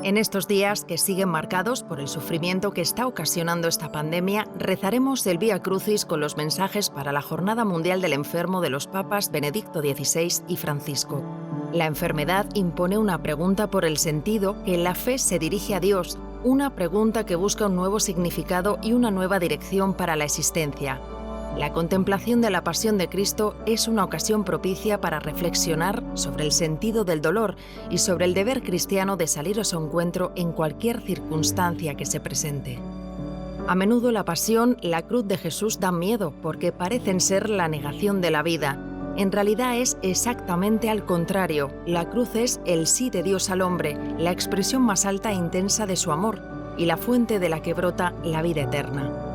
En estos días que siguen marcados por el sufrimiento que está ocasionando esta pandemia, rezaremos el Vía Crucis con los mensajes para la Jornada Mundial del Enfermo de los papas Benedicto XVI y Francisco. La enfermedad impone una pregunta por el sentido que la fe se dirige a Dios, una pregunta que busca un nuevo significado y una nueva dirección para la existencia. La contemplación de la pasión de Cristo es una ocasión propicia para reflexionar sobre el sentido del dolor y sobre el deber cristiano de salir a su encuentro en cualquier circunstancia que se presente. A menudo la pasión, la cruz de Jesús da miedo porque parecen ser la negación de la vida. En realidad es exactamente al contrario. La cruz es el sí de Dios al hombre, la expresión más alta e intensa de su amor y la fuente de la que brota la vida eterna.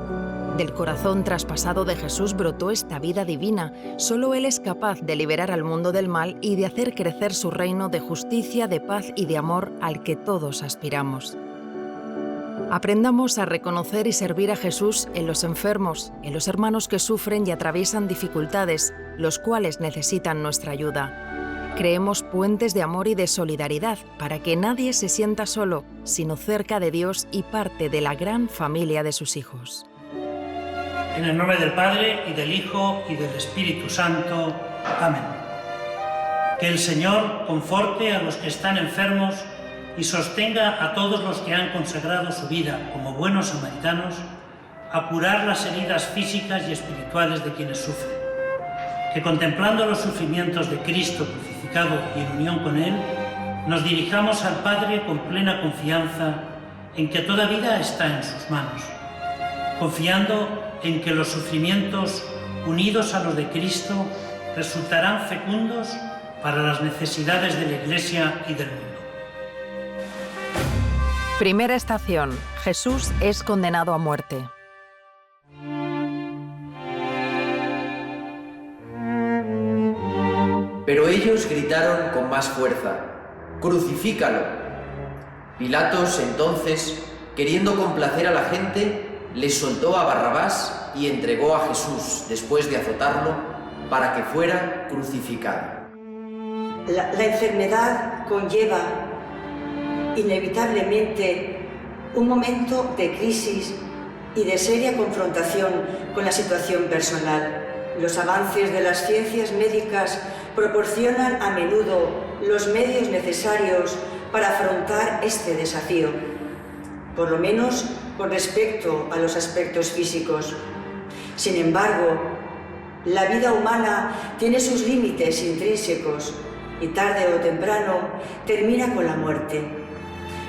Del corazón traspasado de Jesús brotó esta vida divina. Solo Él es capaz de liberar al mundo del mal y de hacer crecer su reino de justicia, de paz y de amor al que todos aspiramos. Aprendamos a reconocer y servir a Jesús en los enfermos, en los hermanos que sufren y atraviesan dificultades, los cuales necesitan nuestra ayuda. Creemos puentes de amor y de solidaridad para que nadie se sienta solo, sino cerca de Dios y parte de la gran familia de sus hijos. En el nombre del Padre, y del Hijo, y del Espíritu Santo. Amén. Que el Señor conforte a los que están enfermos y sostenga a todos los que han consagrado su vida como buenos samaritanos a curar las heridas físicas y espirituales de quienes sufren. Que contemplando los sufrimientos de Cristo crucificado y en unión con Él, nos dirijamos al Padre con plena confianza en que toda vida está en sus manos, confiando en que los sufrimientos unidos a los de Cristo resultarán fecundos para las necesidades de la Iglesia y del mundo. Primera estación. Jesús es condenado a muerte. Pero ellos gritaron con más fuerza: ¡Crucifícalo! Pilatos, entonces, queriendo complacer a la gente, le soltó a Barrabás y entregó a Jesús, después de azotarlo, para que fuera crucificado. La enfermedad conlleva inevitablemente un momento de crisis y de seria confrontación con la situación personal. Los avances de las ciencias médicas proporcionan a menudo los medios necesarios para afrontar este desafío, por lo menos con respecto a los aspectos físicos. Sin embargo, la vida humana tiene sus límites intrínsecos y tarde o temprano termina con la muerte.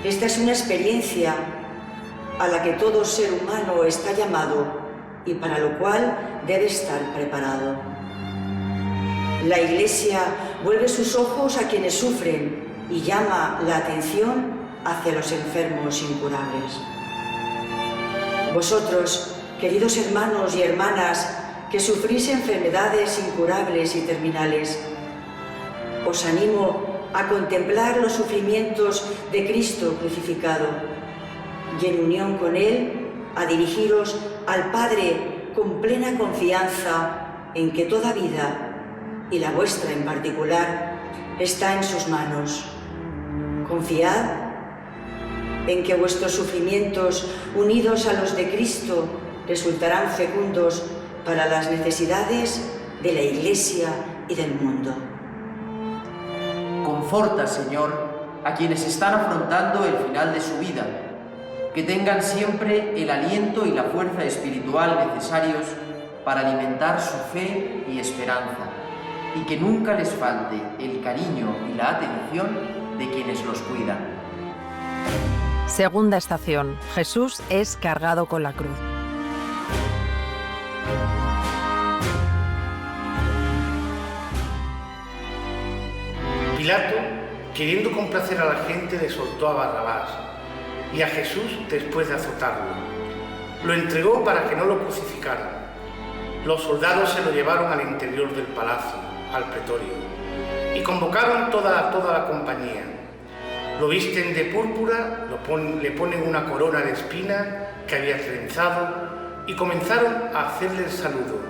Esta es una experiencia a la que todo ser humano está llamado y para lo cual debe estar preparado. La Iglesia vuelve sus ojos a quienes sufren y llama la atención hacia los enfermos incurables. Vosotros, queridos hermanos y hermanas, que sufrís enfermedades incurables y terminales, os animo a contemplar los sufrimientos de Cristo crucificado y en unión con Él a dirigiros al Padre con plena confianza en que toda vida, y la vuestra en particular, está en sus manos. Confiad en que vuestros sufrimientos, unidos a los de Cristo, resultarán fecundos para las necesidades de la Iglesia y del mundo. Conforta, Señor, a quienes están afrontando el final de su vida, que tengan siempre el aliento y la fuerza espiritual necesarios para alimentar su fe y esperanza, y que nunca les falte el cariño y la atención de quienes los cuidan. Segunda estación. Jesús es cargado con la cruz. Pilato, queriendo complacer a la gente, le soltó a Barrabás y a Jesús después de azotarlo. Lo entregó para que no lo crucificaran. Los soldados se lo llevaron al interior del palacio, al pretorio, y convocaron toda la compañía. Lo visten de púrpura, le ponen una corona de espinas que había trenzado y comenzaron a hacerle el saludo: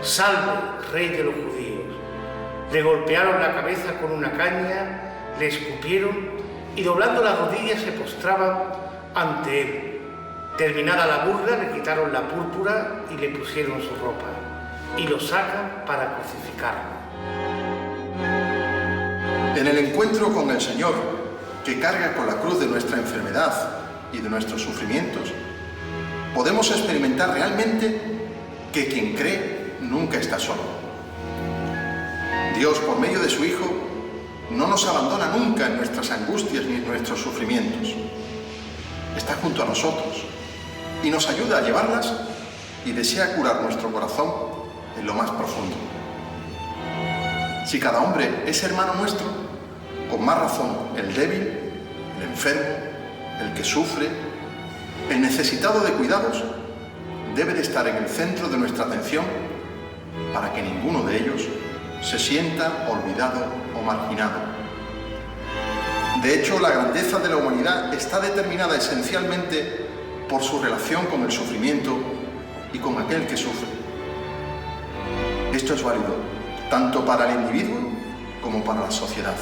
«Salve, Rey de los judíos». Le golpearon la cabeza con una caña, le escupieron y doblando las rodillas se postraban ante él. Terminada la burla, le quitaron la púrpura y le pusieron su ropa y lo sacan para crucificarlo. En el encuentro con el Señor, que carga con la cruz de nuestra enfermedad y de nuestros sufrimientos, podemos experimentar realmente que quien cree nunca está solo. Dios, por medio de su Hijo, no nos abandona nunca en nuestras angustias ni en nuestros sufrimientos. Está junto a nosotros y nos ayuda a llevarlas y desea curar nuestro corazón en lo más profundo. Si cada hombre es hermano nuestro, con más razón el débil, el enfermo, el que sufre, el necesitado de cuidados, debe de estar en el centro de nuestra atención para que ninguno de ellos se sienta olvidado o marginado. De hecho, la grandeza de la humanidad está determinada esencialmente por su relación con el sufrimiento y con aquel que sufre. Esto es válido tanto para el individuo como para la sociedad.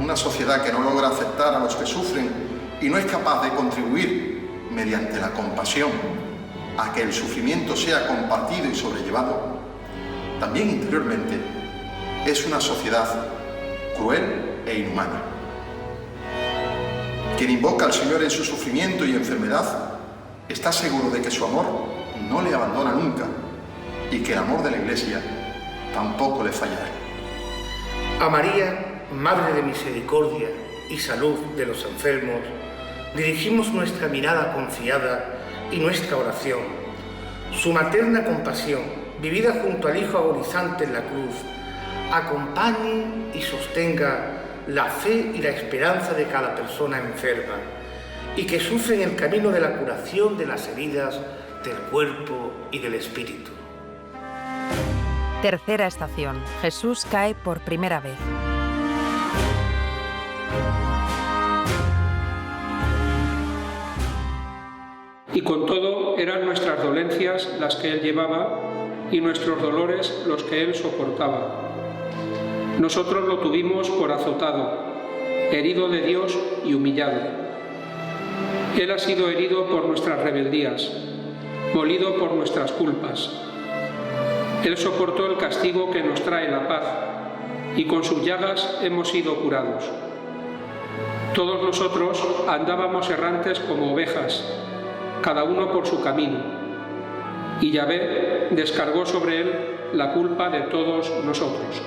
Una sociedad que no logra aceptar a los que sufren y no es capaz de contribuir mediante la compasión a que el sufrimiento sea compartido y sobrellevado, también interiormente es una sociedad cruel e inhumana. Quien invoca al Señor en su sufrimiento y enfermedad está seguro de que su amor no le abandona nunca y que el amor de la Iglesia tampoco le fallará. A María, Madre de Misericordia y Salud de los enfermos, dirigimos nuestra mirada confiada y nuestra oración. Su materna compasión, vivida junto al Hijo agonizante en la cruz, acompañe y sostenga la fe y la esperanza de cada persona enferma y que sufre en el camino de la curación de las heridas del cuerpo y del espíritu. Tercera estación. Jesús cae por primera vez. Y con todo eran nuestras dolencias las que Él llevaba y nuestros dolores los que Él soportaba. Nosotros lo tuvimos por azotado, herido de Dios y humillado. Él ha sido herido por nuestras rebeldías, molido por nuestras culpas. Él soportó el castigo que nos trae la paz, y con sus llagas hemos sido curados. Todos nosotros andábamos errantes como ovejas, cada uno por su camino, y Yahvé descargó sobre él la culpa de todos nosotros.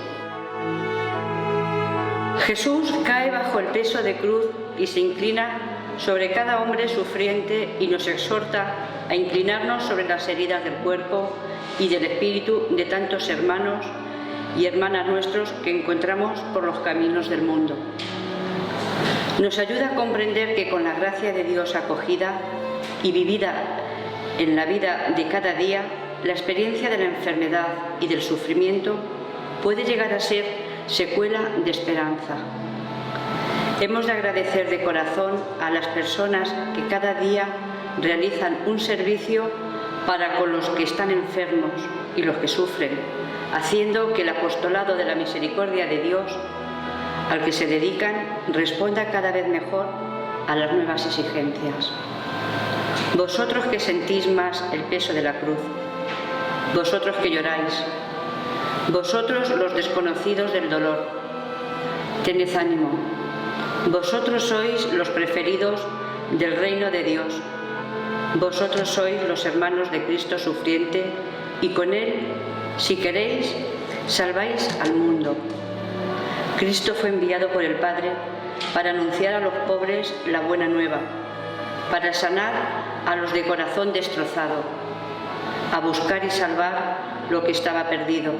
Jesús cae bajo el peso de cruz y se inclina sobre cada hombre sufriente y nos exhorta a inclinarnos sobre las heridas del cuerpo y del espíritu de tantos hermanos y hermanas nuestros que encontramos por los caminos del mundo. Nos ayuda a comprender que con la gracia de Dios acogida y vivida en la vida de cada día, la experiencia de la enfermedad y del sufrimiento puede llegar a ser secuela de esperanza. Hemos de agradecer de corazón a las personas que cada día realizan un servicio para con los que están enfermos y los que sufren, haciendo que el apostolado de la misericordia de Dios al que se dedican responda cada vez mejor a las nuevas exigencias. Vosotros que sentís más el peso de la cruz, vosotros que lloráis, vosotros los desconocidos del dolor, tened ánimo, vosotros sois los preferidos del reino de Dios, vosotros sois los hermanos de Cristo sufriente y con Él, si queréis, salváis al mundo. Cristo fue enviado por el Padre para anunciar a los pobres la buena nueva, para sanar a los de corazón destrozado, a buscar y salvar lo que estaba perdido.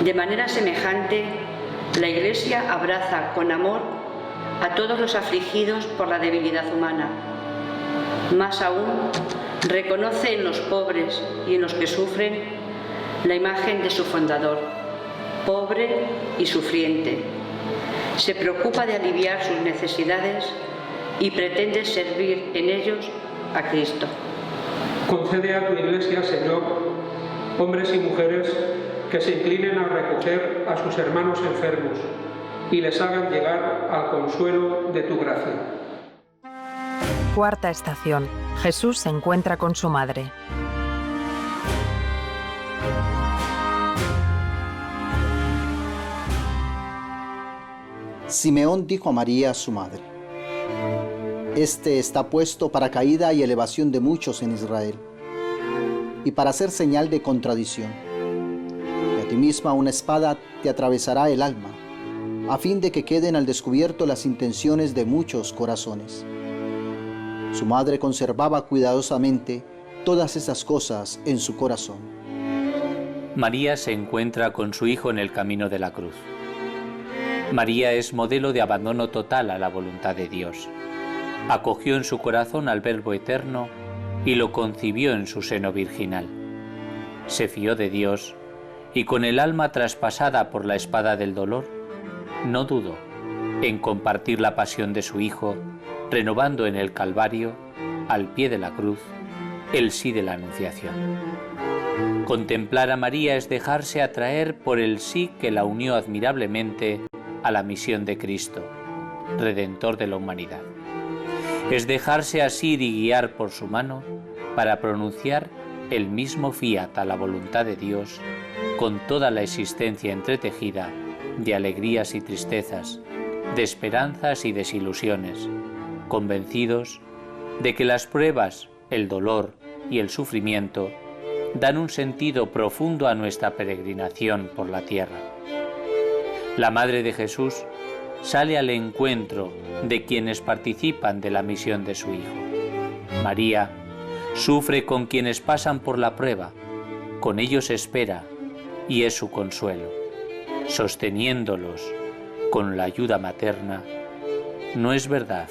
De manera semejante, la Iglesia abraza con amor a todos los afligidos por la debilidad humana. Más aún, reconoce en los pobres y en los que sufren la imagen de su fundador, pobre y sufriente. Se preocupa de aliviar sus necesidades y pretende servir en ellos a Cristo. Concede a tu Iglesia, Señor, hombres y mujeres que se inclinen a recoger a sus hermanos enfermos y les hagan llegar al consuelo de tu gracia. Cuarta estación. Jesús se encuentra con su madre. Simeón dijo a María, su madre: Este está puesto para caída y elevación de muchos en Israel, y para ser señal de contradicción. Y a ti misma una espada te atravesará el alma, a fin de que queden al descubierto las intenciones de muchos corazones. Su madre conservaba cuidadosamente todas esas cosas en su corazón. María se encuentra con su hijo en el camino de la cruz. María es modelo de abandono total a la voluntad de Dios. Acogió en su corazón al Verbo eterno y lo concibió en su seno virginal. Se fió de Dios y con el alma traspasada por la espada del dolor, no dudó en compartir la pasión de su Hijo, renovando en el Calvario, al pie de la cruz, el sí de la Anunciación. Contemplar a María es dejarse atraer por el sí que la unió admirablemente a la misión de Cristo, Redentor de la humanidad. Es dejarse asir y guiar por su mano para pronunciar el mismo fiat a la voluntad de Dios, con toda la existencia entretejida de alegrías y tristezas, de esperanzas y desilusiones, convencidos de que las pruebas, el dolor y el sufrimiento dan un sentido profundo a nuestra peregrinación por la tierra. La Madre de Jesús sale al encuentro de quienes participan de la misión de su Hijo. María sufre con quienes pasan por la prueba, con ellos espera y es su consuelo. Sosteniéndolos con la ayuda materna, ¿no es verdad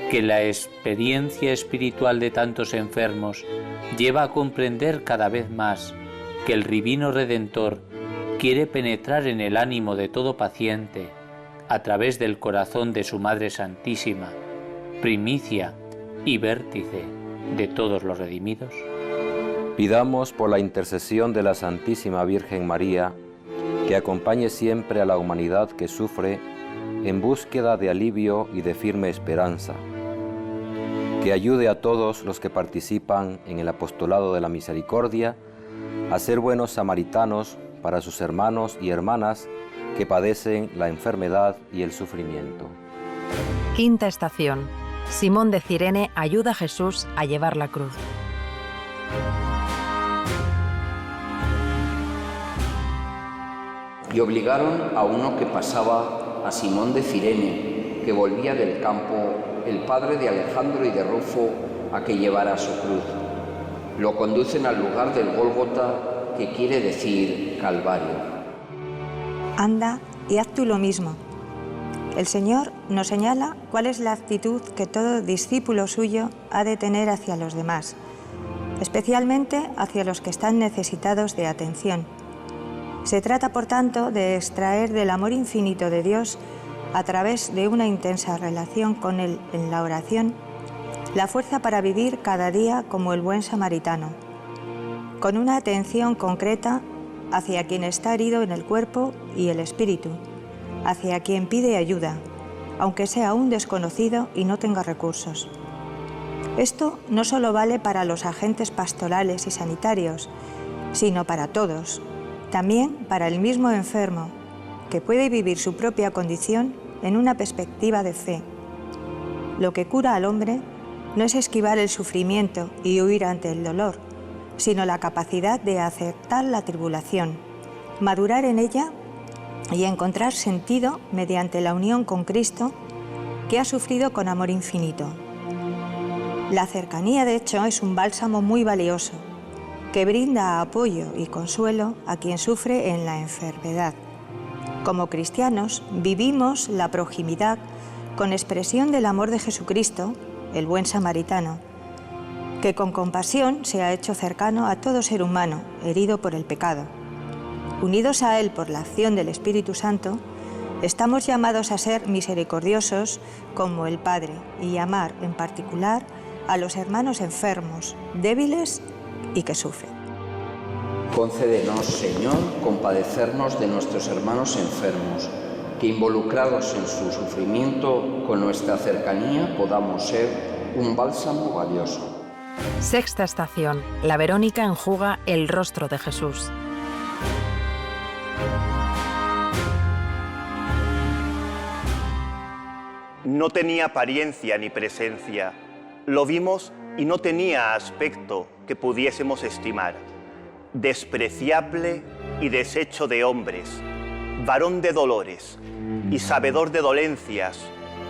que la experiencia espiritual de tantos enfermos lleva a comprender cada vez más que el Divino Redentor quiere penetrar en el ánimo de todo paciente a través del corazón de su Madre Santísima, primicia y vértice de todos los redimidos? Pidamos por la intercesión de la Santísima Virgen María que acompañe siempre a la humanidad que sufre en búsqueda de alivio y de firme esperanza, que ayude a todos los que participan en el apostolado de la misericordia a ser buenos samaritanos para sus hermanos y hermanas que padecen la enfermedad y el sufrimiento. Quinta estación. Simón de Cirene ayuda a Jesús a llevar la cruz. Y obligaron a uno que pasaba, a Simón de Cirene, que volvía del campo, el padre de Alejandro y de Rufo, a que llevara su cruz. Lo conducen al lugar del Gólgota, que quiere decir Calvario. Anda y haz tú lo mismo. El Señor nos señala cuál es la actitud que todo discípulo suyo ha de tener hacia los demás, especialmente hacia los que están necesitados de atención. Se trata, por tanto, de extraer del amor infinito de Dios, a través de una intensa relación con Él en la oración, la fuerza para vivir cada día como el buen samaritano, con una atención concreta hacia quien está herido en el cuerpo y el espíritu, hacia quien pide ayuda, aunque sea un desconocido y no tenga recursos. Esto no solo vale para los agentes pastorales y sanitarios, sino para todos, también para el mismo enfermo, que puede vivir su propia condición en una perspectiva de fe. Lo que cura al hombre no es esquivar el sufrimiento y huir ante el dolor, sino la capacidad de aceptar la tribulación, madurar en ella y encontrar sentido mediante la unión con Cristo, que ha sufrido con amor infinito. La cercanía, de hecho, es un bálsamo muy valioso, que brinda apoyo y consuelo a quien sufre en la enfermedad. Como cristianos, vivimos la proximidad con expresión del amor de Jesucristo, el buen samaritano, que con compasión se ha hecho cercano a todo ser humano herido por el pecado. Unidos a Él por la acción del Espíritu Santo, estamos llamados a ser misericordiosos como el Padre y amar en particular a los hermanos enfermos, débiles y que sufren. Concédenos, Señor, compadecernos de nuestros hermanos enfermos, que involucrados en su sufrimiento, con nuestra cercanía podamos ser un bálsamo valioso. Sexta estación. La Verónica enjuga el rostro de Jesús. No tenía apariencia ni presencia. Lo vimos y no tenía aspecto que pudiésemos estimar. Despreciable y deshecho de hombres, varón de dolores y sabedor de dolencias,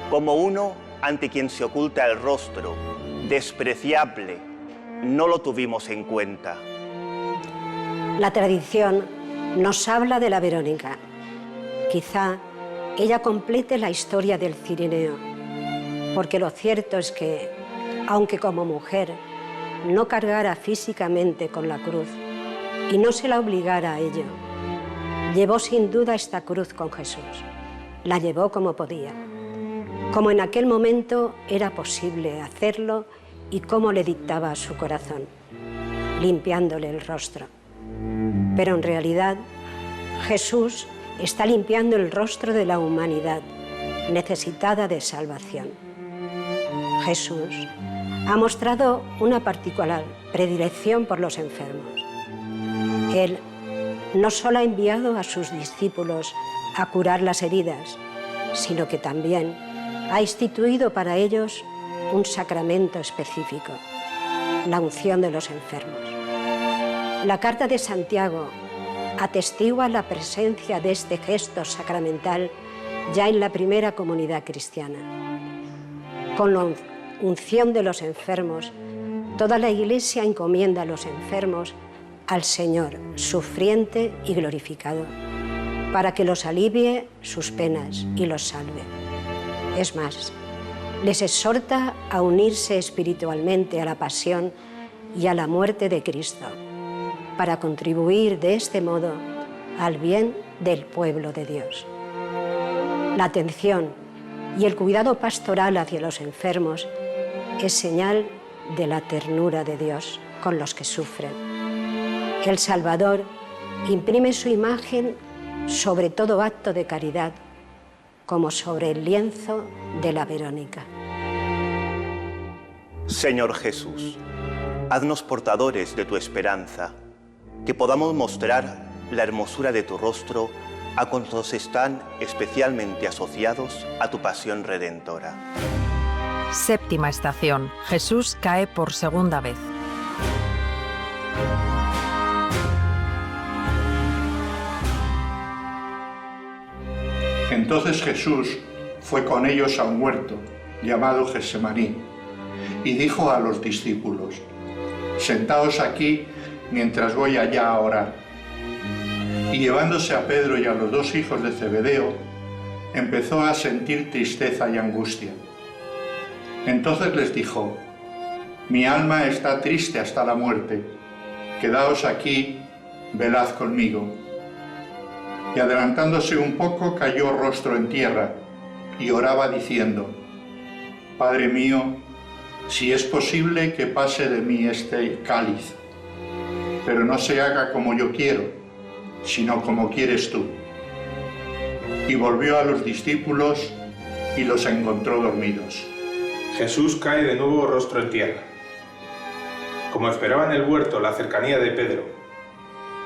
como uno ante quien se oculta el rostro, despreciable, no lo tuvimos en cuenta. La tradición nos habla de la Verónica. Quizá ella complete la historia del Cirineo, porque lo cierto es que, aunque como mujer no cargara físicamente con la cruz y no se la obligara a ello, llevó sin duda esta cruz con Jesús. La llevó como podía, como en aquel momento era posible hacerlo y como le dictaba su corazón, limpiándole el rostro. Pero en realidad, Jesús está limpiando el rostro de la humanidad necesitada de salvación. Jesús ha mostrado una particular predilección por los enfermos. Él no solo ha enviado a sus discípulos a curar las heridas, sino que también ha instituido para ellos un sacramento específico, la unción de los enfermos. La carta de Santiago atestigua la presencia de este gesto sacramental ya en la primera comunidad cristiana. Con la unción de los enfermos, toda la Iglesia encomienda a los enfermos al Señor sufriente y glorificado, para que los alivie sus penas y los salve. Es más, les exhorta a unirse espiritualmente a la pasión y a la muerte de Cristo, para contribuir de este modo al bien del pueblo de Dios. La atención y el cuidado pastoral hacia los enfermos es señal de la ternura de Dios con los que sufren. El Salvador imprime su imagen sobre todo acto de caridad, como sobre el lienzo de la Verónica. Señor Jesús, haznos portadores de tu esperanza, que podamos mostrar la hermosura de tu rostro a cuantos están especialmente asociados a tu pasión redentora. Séptima estación. Jesús cae por segunda vez. Entonces Jesús fue con ellos a un huerto llamado Getsemaní y dijo a los discípulos: «Sentaos aquí mientras voy allá a orar». Y llevándose a Pedro y a los dos hijos de Zebedeo, empezó a sentir tristeza y angustia. Entonces les dijo: «Mi alma está triste hasta la muerte. Quedaos aquí, velad conmigo». Y adelantándose un poco, cayó rostro en tierra y oraba diciendo: «Padre mío, si es posible que pase de mí este cáliz, pero no se haga como yo quiero, sino como quieres tú». Y volvió a los discípulos y los encontró dormidos. Jesús cae de nuevo rostro en tierra. Como esperaba en el huerto la cercanía de Pedro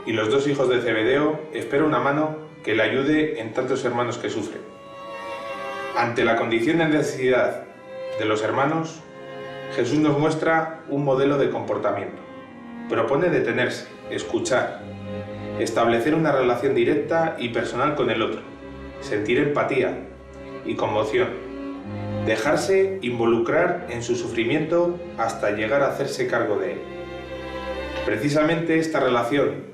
y los dos hijos de Zebedeo, espera una mano que le ayude en tantos hermanos que sufren. Ante la condición de necesidad de los hermanos, Jesús nos muestra un modelo de comportamiento. Propone detenerse, escuchar, establecer una relación directa y personal con el otro, sentir empatía y conmoción, dejarse involucrar en su sufrimiento hasta llegar a hacerse cargo de él. Precisamente esta relación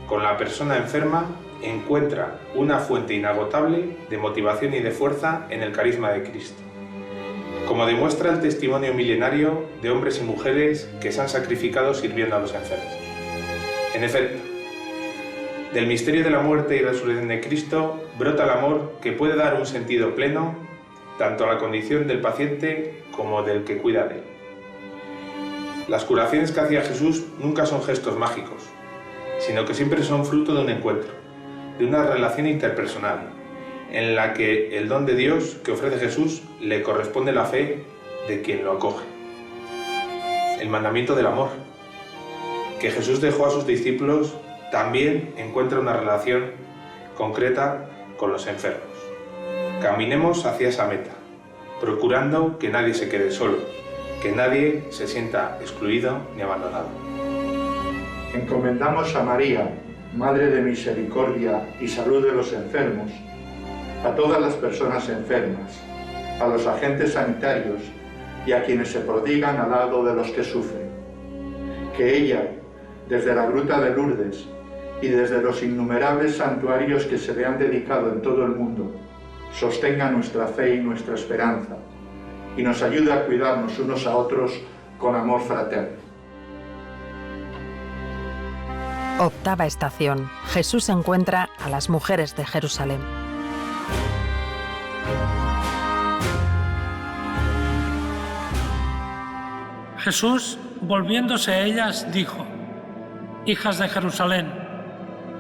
con la persona enferma encuentra una fuente inagotable de motivación y de fuerza en el carisma de Cristo, como demuestra el testimonio milenario de hombres y mujeres que se han sacrificado sirviendo a los enfermos. En efecto, del misterio de la muerte y resurrección de Cristo brota el amor que puede dar un sentido pleno tanto a la condición del paciente como del que cuida de él. Las curaciones que hacía Jesús nunca son gestos mágicos, sino que siempre son fruto de un encuentro, de una relación interpersonal, en la que el don de Dios que ofrece Jesús le corresponde la fe de quien lo acoge. El mandamiento del amor, que Jesús dejó a sus discípulos, también encuentra una relación concreta con los enfermos. Caminemos hacia esa meta, procurando que nadie se quede solo, que nadie se sienta excluido ni abandonado. Encomendamos a María, Madre de Misericordia y Salud de los enfermos, a todas las personas enfermas, a los agentes sanitarios y a quienes se prodigan al lado de los que sufren. Que ella, desde la Gruta de Lourdes y desde los innumerables santuarios que se le han dedicado en todo el mundo, sostenga nuestra fe y nuestra esperanza y nos ayude a cuidarnos unos a otros con amor fraterno. Octava estación. Jesús encuentra a las mujeres de Jerusalén. Jesús, volviéndose a ellas, dijo: Hijas de Jerusalén,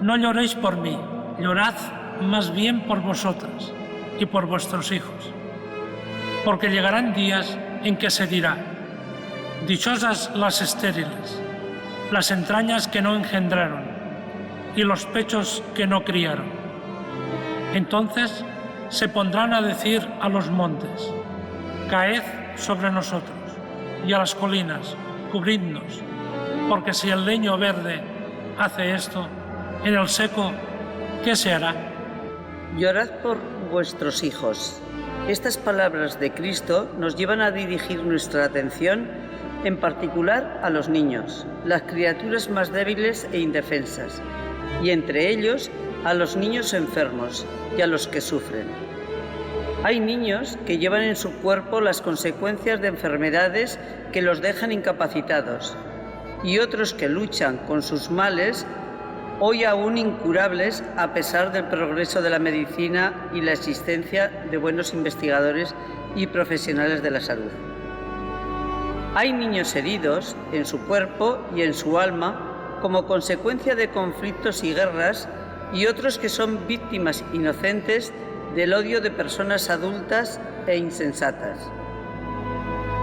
no lloréis por mí, llorad más bien por vosotras y por vuestros hijos. Porque llegarán días en que se dirá: dichosas las estériles, las entrañas que no engendraron y los pechos que no criaron. Entonces se pondrán a decir a los montes: caed sobre nosotros, y a las colinas: cubridnos, porque si el leño verde hace esto, en el seco, ¿qué se hará? Llorad por vuestros hijos. Estas palabras de Cristo nos llevan a dirigir nuestra atención en particular a los niños, las criaturas más débiles e indefensas, y entre ellos a los niños enfermos y a los que sufren. Hay niños que llevan en su cuerpo las consecuencias de enfermedades que los dejan incapacitados, y otros que luchan con sus males, hoy aún incurables a pesar del progreso de la medicina y la existencia de buenos investigadores y profesionales de la salud. Hay niños heridos en su cuerpo y en su alma como consecuencia de conflictos y guerras, y otros que son víctimas inocentes del odio de personas adultas e insensatas.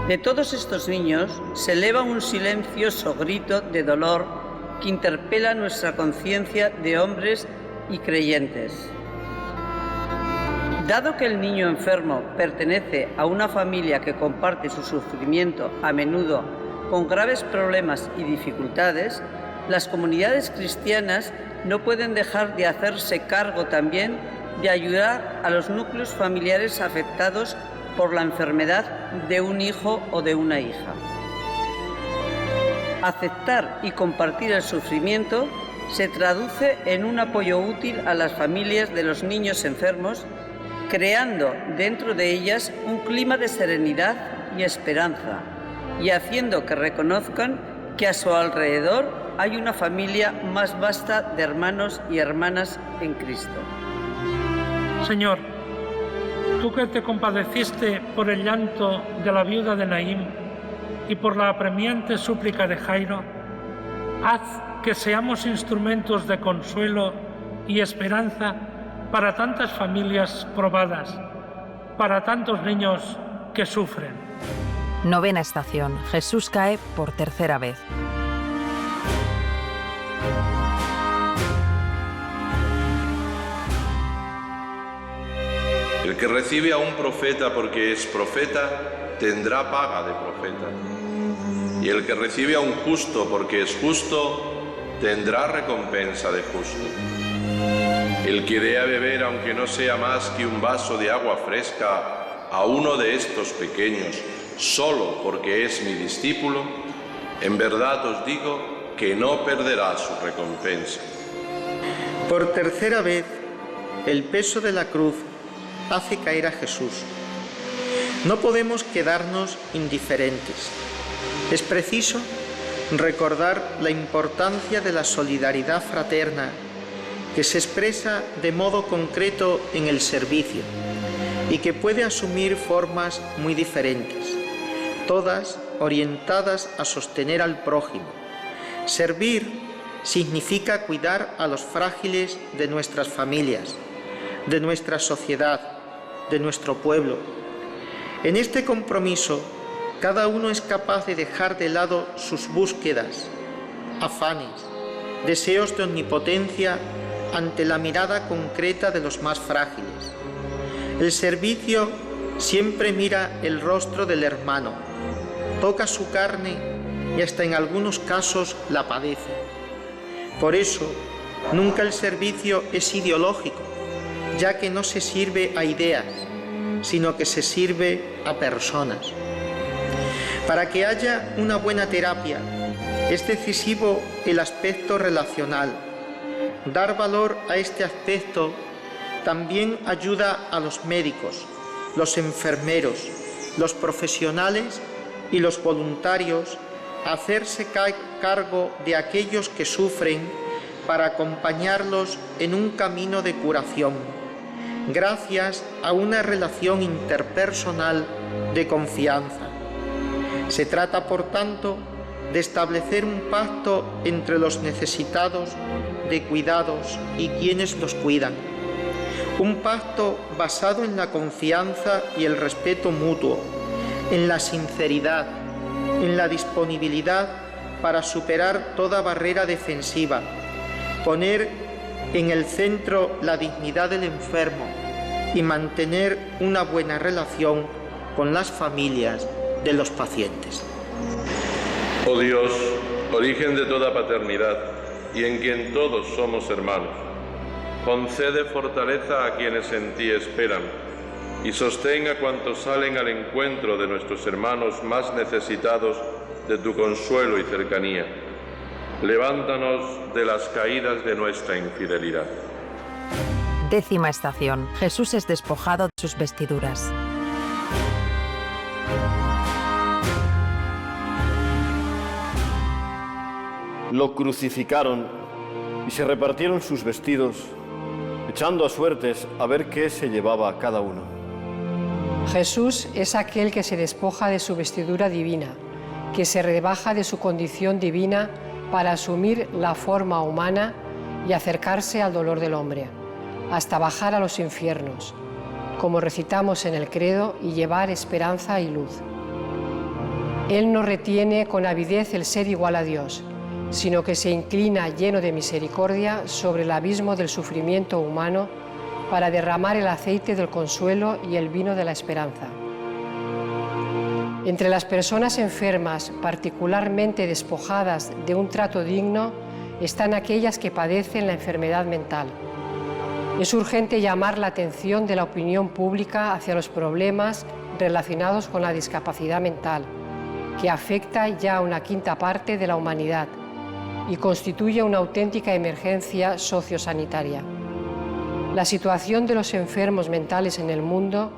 De todos estos niños se eleva un silencioso grito de dolor que interpela nuestra conciencia de hombres y creyentes. Dado que el niño enfermo pertenece a una familia que comparte su sufrimiento, a menudo con graves problemas y dificultades, las comunidades cristianas no pueden dejar de hacerse cargo también de ayudar a los núcleos familiares afectados por la enfermedad de un hijo o de una hija. Aceptar y compartir el sufrimiento se traduce en un apoyo útil a las familias de los niños enfermos, creando dentro de ellas un clima de serenidad y esperanza, y haciendo que reconozcan que a su alrededor hay una familia más vasta de hermanos y hermanas en Cristo. Señor, tú que te compadeciste por el llanto de la viuda de Naín y por la apremiante súplica de Jairo, haz que seamos instrumentos de consuelo y esperanza para tantas familias probadas, para tantos niños que sufren. Novena estación. Jesús cae por tercera vez. El que recibe a un profeta porque es profeta, tendrá paga de profeta. Y el que recibe a un justo porque es justo, tendrá recompensa de justo. El que dé a beber, aunque no sea más que un vaso de agua fresca, a uno de estos pequeños, solo porque es mi discípulo, en verdad os digo que no perderá su recompensa. Por tercera vez, el peso de la cruz hace caer a Jesús. No podemos quedarnos indiferentes. Es preciso recordar la importancia de la solidaridad fraterna que se expresa de modo concreto en el servicio y que puede asumir formas muy diferentes, todas orientadas a sostener al prójimo. Servir significa cuidar a los frágiles de nuestras familias, de nuestra sociedad, de nuestro pueblo. En este compromiso, cada uno es capaz de dejar de lado sus búsquedas, afanes, deseos de omnipotencia ante la mirada concreta de los más frágiles. El servicio siempre mira el rostro del hermano, toca su carne y hasta en algunos casos la padece. Por eso, nunca el servicio es ideológico, ya que no se sirve a ideas, sino que se sirve a personas. Para que haya una buena terapia, es decisivo el aspecto relacional. Dar valor a este aspecto también ayuda a los médicos, los enfermeros, los profesionales y los voluntarios a hacerse cargo de aquellos que sufren para acompañarlos en un camino de curación, gracias a una relación interpersonal de confianza. Se trata, por tanto, de establecer un pacto entre los necesitados de cuidados y quienes los cuidan. Un pacto basado en la confianza y el respeto mutuo, en la sinceridad, en la disponibilidad para superar toda barrera defensiva, poner en el centro la dignidad del enfermo y mantener una buena relación con las familias de los pacientes. Oh Dios, origen de toda paternidad, y en quien todos somos hermanos, concede fortaleza a quienes en ti esperan, y sostén a cuantos salen al encuentro de nuestros hermanos más necesitados de tu consuelo y cercanía. Levántanos de las caídas de nuestra infidelidad. 10ª estación. Jesús es despojado de sus vestiduras. Lo crucificaron y se repartieron sus vestidos, echando a suertes a ver qué se llevaba cada uno. Jesús es aquel que se despoja de su vestidura divina, que se rebaja de su condición divina para asumir la forma humana y acercarse al dolor del hombre, hasta bajar a los infiernos, como recitamos en el credo, y llevar esperanza y luz. Él no retiene con avidez el ser igual a Dios, sino que se inclina lleno de misericordia sobre el abismo del sufrimiento humano para derramar el aceite del consuelo y el vino de la esperanza. Entre las personas enfermas, particularmente despojadas de un trato digno, están aquellas que padecen la enfermedad mental. Es urgente llamar la atención de la opinión pública hacia los problemas relacionados con la discapacidad mental, que afecta ya a una quinta parte de la humanidad y constituye una auténtica emergencia sociosanitaria. La situación de los enfermos mentales en el mundo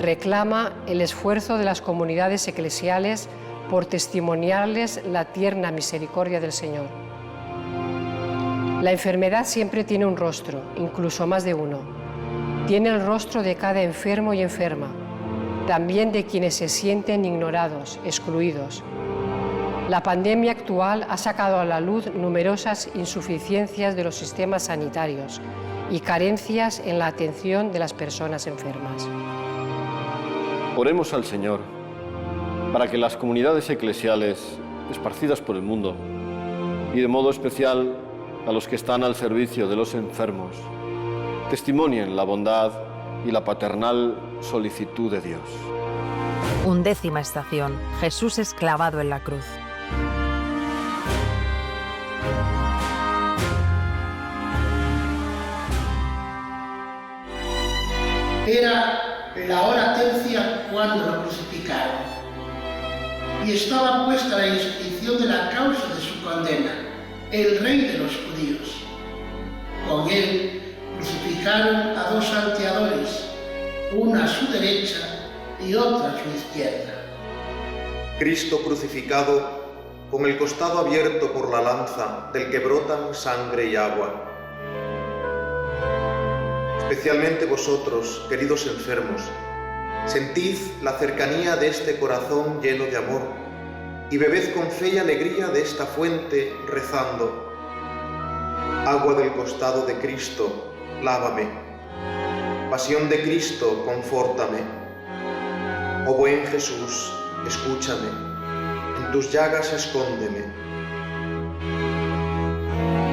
reclama el esfuerzo de las comunidades eclesiales por testimoniarles la tierna misericordia del Señor. La enfermedad siempre tiene un rostro, incluso más de uno. Tiene el rostro de cada enfermo y enferma, también de quienes se sienten ignorados, excluidos. La pandemia actual ha sacado a la luz numerosas insuficiencias de los sistemas sanitarios y carencias en la atención de las personas enfermas. Oremos al Señor para que las comunidades eclesiales esparcidas por el mundo, y de modo especial a los que están al servicio de los enfermos, testimonien la bondad y la paternal solicitud de Dios. 11ª estación. Jesús es clavado en la cruz. Era la hora tercia cuando lo crucificaron, y estaba puesta la inscripción de la causa de su condena, el rey de los judíos. Con él crucificaron a 2 salteadores, una a su derecha y otra a su izquierda. Cristo crucificado, con el costado abierto por la lanza del que brotan sangre y agua. Especialmente vosotros, queridos enfermos, Sentid la cercanía de este corazón lleno de amor y bebed con fe y alegría de esta fuente rezando: agua del costado de Cristo, lávame. Pasión de Cristo, confórtame. Oh buen Jesús, escúchame. En tus llagas escóndeme.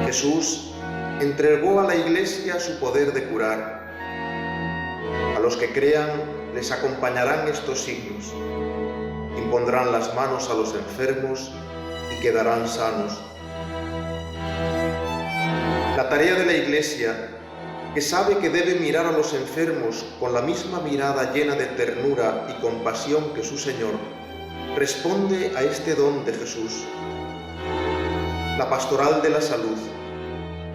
Jesús entregó a la Iglesia su poder de curar. A los que crean les acompañarán estos signos. Impondrán las manos a los enfermos y quedarán sanos. La tarea de la Iglesia, que sabe que debe mirar a los enfermos con la misma mirada llena de ternura y compasión que su Señor, responde a este don de Jesús. La pastoral de la salud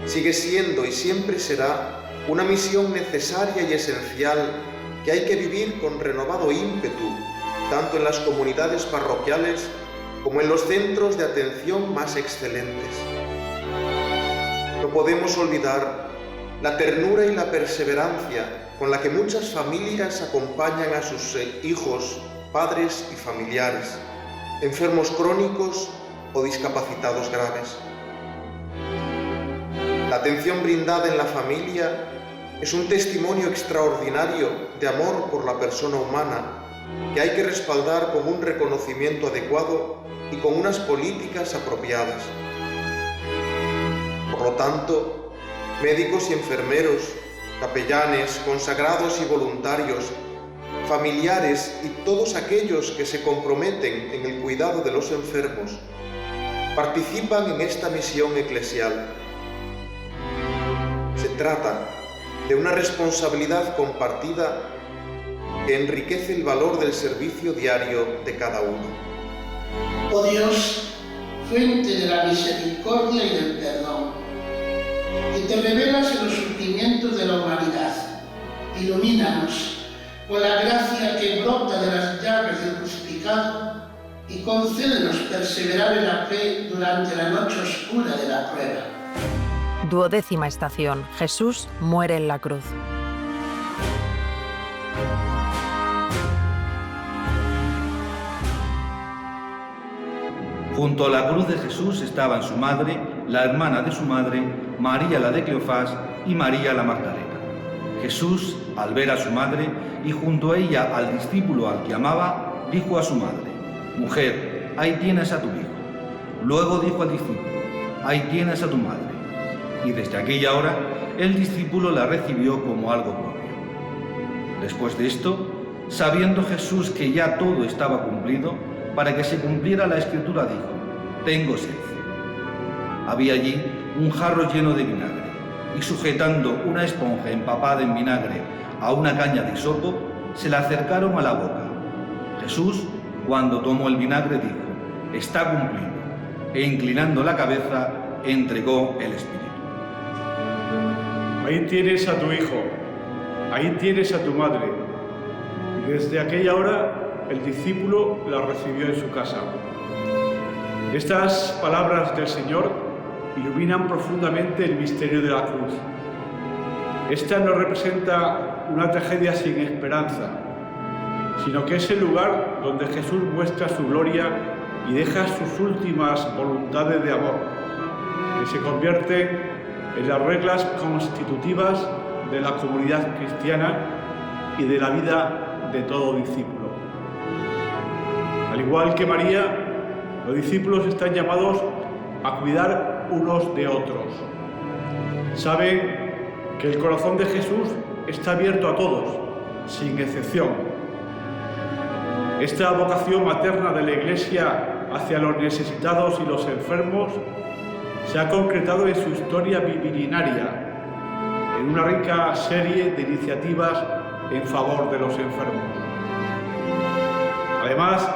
sigue siendo y siempre será una misión necesaria y esencial que hay que vivir con renovado ímpetu, tanto en las comunidades parroquiales como en los centros de atención más excelentes. No podemos olvidar la ternura y la perseverancia con la que muchas familias acompañan a sus hijos, padres y familiares, enfermos crónicos o discapacitados graves. La atención brindada en la familia es un testimonio extraordinario de amor por la persona humana que hay que respaldar con un reconocimiento adecuado y con unas políticas apropiadas. Por lo tanto, médicos y enfermeros, capellanes, consagrados y voluntarios, familiares y todos aquellos que se comprometen en el cuidado de los enfermos, participan en esta misión eclesial. Se trata de una responsabilidad compartida que enriquece el valor del servicio diario de cada uno. Oh Dios, fuente de la misericordia y del perdón, que te revelas en los sufrimientos de la humanidad, ilumínanos con la gracia que brota de las llagas del crucificado y concédenos perseverar en la fe durante la noche oscura de la prueba. 12ª estación. Jesús muere en la cruz. Junto a la cruz de Jesús estaban su madre, la hermana de su madre, María la de Cleofás y María la Magdalena. Jesús, al ver a su madre y junto a ella al discípulo al que amaba, dijo a su madre: «Mujer, ahí tienes a tu hijo». Luego dijo al discípulo: «Ahí tienes a tu madre». Y desde aquella hora el discípulo la recibió como algo propio. Después de esto, sabiendo Jesús que ya todo estaba cumplido, para que se cumpliera la Escritura, dijo: «Tengo sed». Había allí un jarro lleno de vinagre, y sujetando una esponja empapada en vinagre a una caña de hisopo, se la acercaron a la boca. Jesús, cuando tomó el vinagre, dijo: «Está cumplido», e inclinando la cabeza, entregó el Espíritu. Ahí tienes a tu hijo, ahí tienes a tu madre. Y desde aquella hora el discípulo la recibió en su casa. Estas palabras del Señor iluminan profundamente el misterio de la cruz. Esta no representa una tragedia sin esperanza, sino que es el lugar donde Jesús muestra su gloria y deja sus últimas voluntades de amor, que se convierten en las reglas constitutivas de la comunidad cristiana y de la vida de todo discípulo. Al igual que María, los discípulos están llamados a cuidar unos de otros. Saben que el corazón de Jesús está abierto a todos, sin excepción. Esta vocación materna de la Iglesia hacia los necesitados y los enfermos se ha concretado en su historia biblinaria, en una rica serie de iniciativas en favor de los enfermos. Además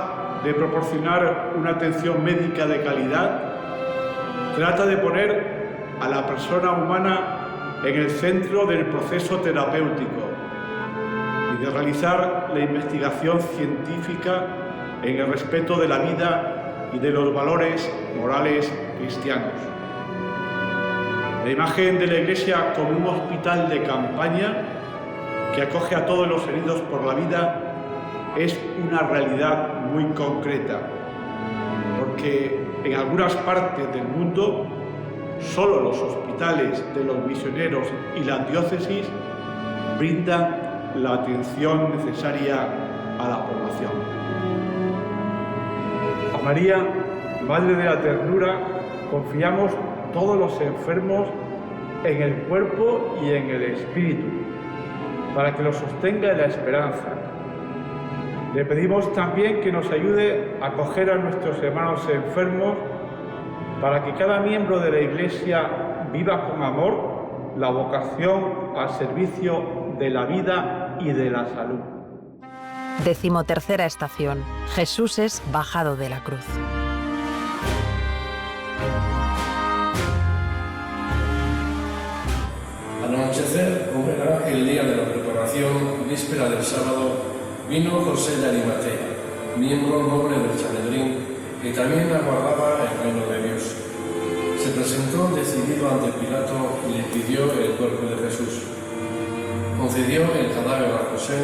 de proporcionar una atención médica de calidad, trata de poner a la persona humana en el centro del proceso terapéutico y de realizar la investigación científica en el respeto de la vida y de los valores morales cristianos. La imagen de la Iglesia como un hospital de campaña que acoge a todos los heridos por la vida es una realidad muy concreta, porque en algunas partes del mundo solo los hospitales de los misioneros y las diócesis brindan la atención necesaria a la población. A María, Madre de la Ternura, confiamos todos los enfermos en el cuerpo y en el espíritu, para que los sostenga en la esperanza. Le pedimos también que nos ayude a acoger a nuestros hermanos enfermos, para que cada miembro de la Iglesia viva con amor la vocación al servicio de la vida y de la salud. 13ª estación. Jesús es bajado de la cruz. Al anochecer, como era el día de la preparación, víspera del sábado, vino José de Arimatea, miembro noble del Sanedrín, que también aguardaba el reino de Dios. Se presentó decidido ante Pilato y le pidió el cuerpo de Jesús. Concedió el cadáver a José.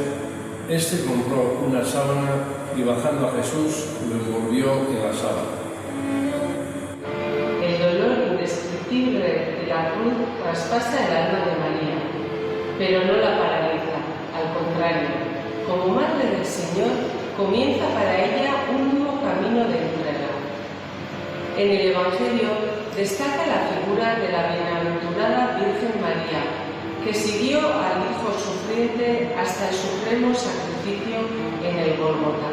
Este compró una sábana y, bajando a Jesús, lo envolvió en la sábana. El dolor indescriptible de la cruz traspasa el alma de María, pero no la paraliza. Al contrario, como Madre del Señor, comienza para ella un nuevo camino de entrega. En el Evangelio destaca la figura de la bienaventurada Virgen María, que siguió al Hijo sufriente hasta el supremo sacrificio en el Gólgota.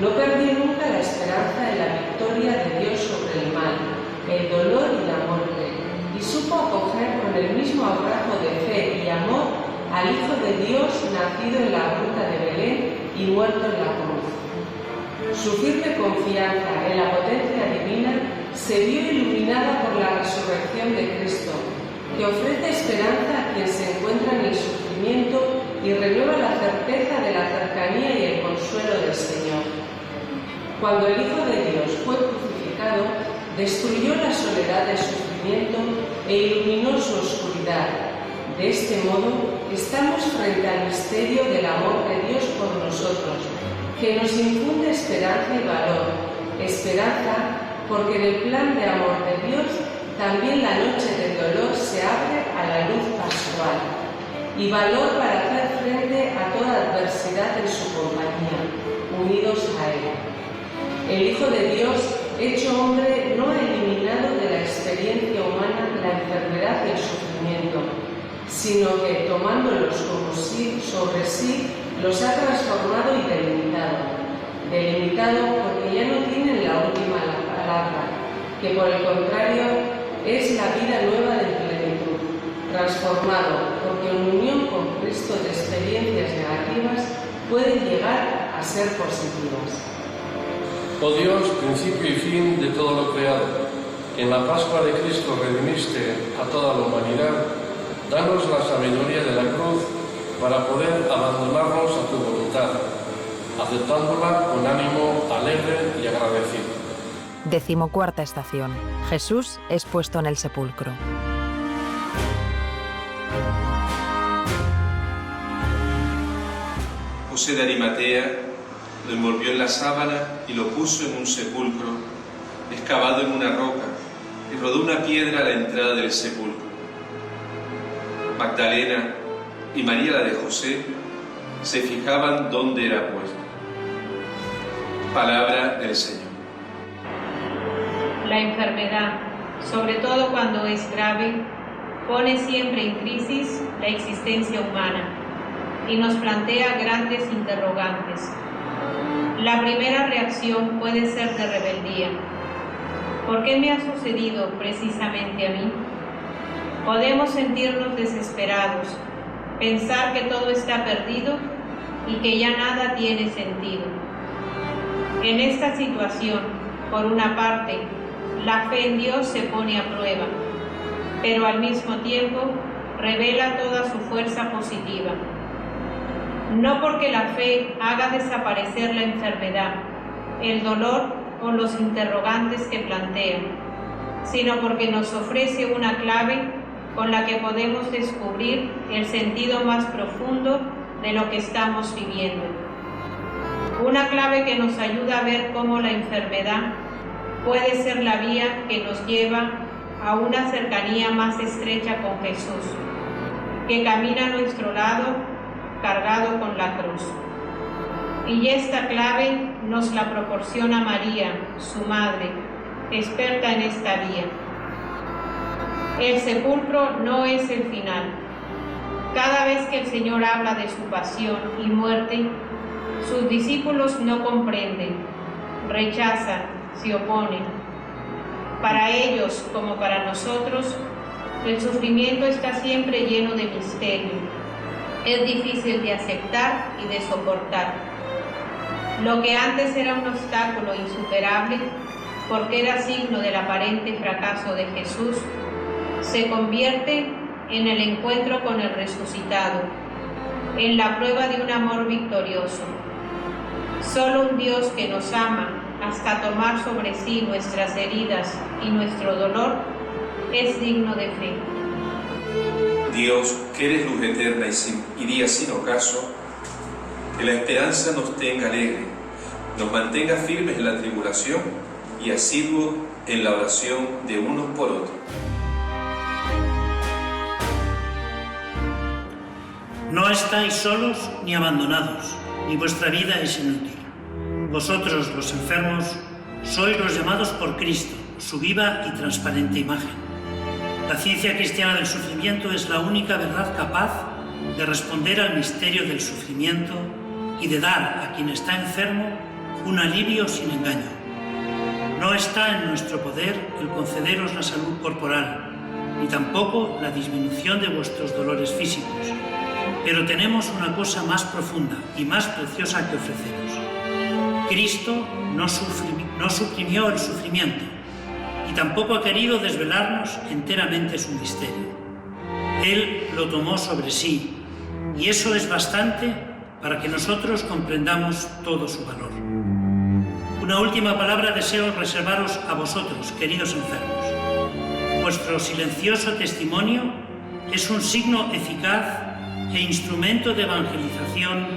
No perdió nunca la esperanza en la victoria de Dios sobre el mal, el dolor y la muerte, y supo acoger con el mismo abrazo de fe y amor al Hijo de Dios nacido en la gruta de Belén y muerto en la cruz. Su firme confianza en la potencia divina se vio iluminada por la resurrección de Cristo, que ofrece esperanza a quien se encuentra en el sufrimiento y renueva la certeza de la cercanía y el consuelo del Señor. Cuando el Hijo de Dios fue crucificado, destruyó la soledad del sufrimiento e iluminó su oscuridad. De este modo, estamos frente al misterio del amor de Dios por nosotros, que nos infunde esperanza y valor. Esperanza porque en el plan de amor de Dios también la noche del dolor se abre a la luz pascual, y valor para hacer frente a toda adversidad en su compañía, unidos a Él. El Hijo de Dios, hecho hombre, no ha eliminado de la experiencia humana la enfermedad y el sufrimiento, sino que, tomándolos como sobre sí, los ha transformado y delimitado. Delimitado porque ya no tienen la última palabra, que por el contrario es la vida nueva de plenitud. Transformado porque en unión con Cristo de experiencias negativas pueden llegar a ser positivas. Oh Dios, principio y fin de todo lo creado, que en la Pascua de Cristo redimiste a toda la humanidad, danos la sabiduría de la cruz para poder abandonarnos a tu voluntad, aceptándola con ánimo alegre y agradecido. 14ª estación. Jesús es puesto en el sepulcro. José de Arimatea lo envolvió en la sábana y lo puso en un sepulcro excavado en una roca y rodó una piedra a la entrada del sepulcro. Magdalena y María, la de José, se fijaban dónde era puesto. Palabra del Señor. La enfermedad, sobre todo cuando es grave, pone siempre en crisis la existencia humana y nos plantea grandes interrogantes. La primera reacción puede ser de rebeldía. ¿Por qué me ha sucedido precisamente a mí? Podemos sentirnos desesperados, pensar que todo está perdido y que ya nada tiene sentido. En esta situación, por una parte, la fe en Dios se pone a prueba, pero al mismo tiempo revela toda su fuerza positiva. No porque la fe haga desaparecer la enfermedad, el dolor o los interrogantes que plantea, sino porque nos ofrece una clave con la que podemos descubrir el sentido más profundo de lo que estamos viviendo. Una clave que nos ayuda a ver cómo la enfermedad puede ser la vía que nos lleva a una cercanía más estrecha con Jesús, que camina a nuestro lado cargado con la cruz. Y esta clave nos la proporciona María, su madre, experta en esta vía. El sepulcro no es el final. Cada vez que el Señor habla de su pasión y muerte, sus discípulos no comprenden, rechazan, se oponen. Para ellos, como para nosotros, el sufrimiento está siempre lleno de misterio. Es difícil de aceptar y de soportar. Lo que antes era un obstáculo insuperable, porque era signo del aparente fracaso de Jesús, se convierte en el encuentro con el resucitado, en la prueba de un amor victorioso. Solo un Dios que nos ama hasta tomar sobre sí nuestras heridas y nuestro dolor es digno de fe. Dios, que eres luz eterna y día sin ocaso, que la esperanza nos tenga alegre, nos mantenga firmes en la tribulación y asiduos en la oración de unos por otros. No estáis solos ni abandonados, ni vuestra vida es inútil. Vosotros, los enfermos, sois los llamados por Cristo, su viva y transparente imagen. La ciencia cristiana del sufrimiento es la única verdad capaz de responder al misterio del sufrimiento y de dar a quien está enfermo un alivio sin engaño. No está en nuestro poder el concederos la salud corporal, ni tampoco la disminución de vuestros dolores físicos. Pero tenemos una cosa más profunda y más preciosa que ofreceros. Cristo no suprimió el sufrimiento y tampoco ha querido desvelarnos enteramente su misterio. Él lo tomó sobre sí y eso es bastante para que nosotros comprendamos todo su valor. Una última palabra deseo reservaros a vosotros, queridos enfermos. Vuestro silencioso testimonio es un signo eficaz e instrumento de evangelización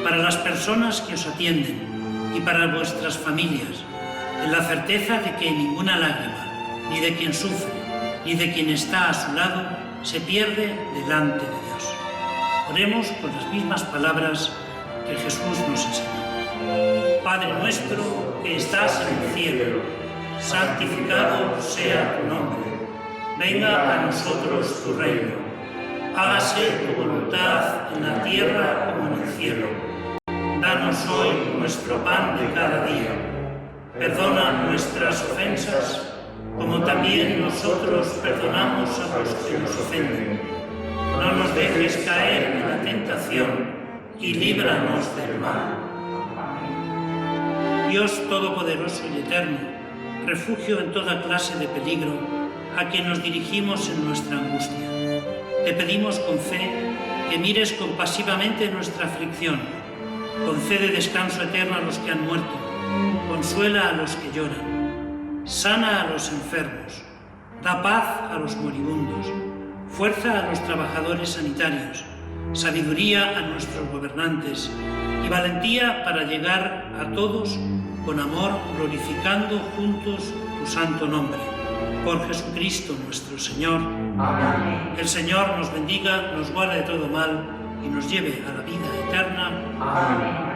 para las personas que os atienden y para vuestras familias, en la certeza de que ninguna lágrima, ni de quien sufre, ni de quien está a su lado, se pierde delante de Dios. Oremos con las mismas palabras que Jesús nos enseñó. Padre nuestro que estás en el cielo, santificado sea tu nombre. Venga a nosotros tu reino. Hágase tu voluntad en la tierra como en el cielo. Danos hoy nuestro pan de cada día. Perdona nuestras ofensas, como también nosotros perdonamos a los que nos ofenden. No nos dejes caer en la tentación y líbranos del mal. Dios Todopoderoso y Eterno, refugio en toda clase de peligro, a quien nos dirigimos en nuestra angustia. Te pedimos con fe que mires compasivamente nuestra aflicción, concede descanso eterno a los que han muerto, consuela a los que lloran, sana a los enfermos, da paz a los moribundos, fuerza a los trabajadores sanitarios, sabiduría a nuestros gobernantes y valentía para llegar a todos con amor, glorificando juntos tu santo nombre. Por Jesucristo nuestro Señor. Amén. El Señor nos bendiga, nos guarde de todo mal y nos lleve a la vida eterna. Amén.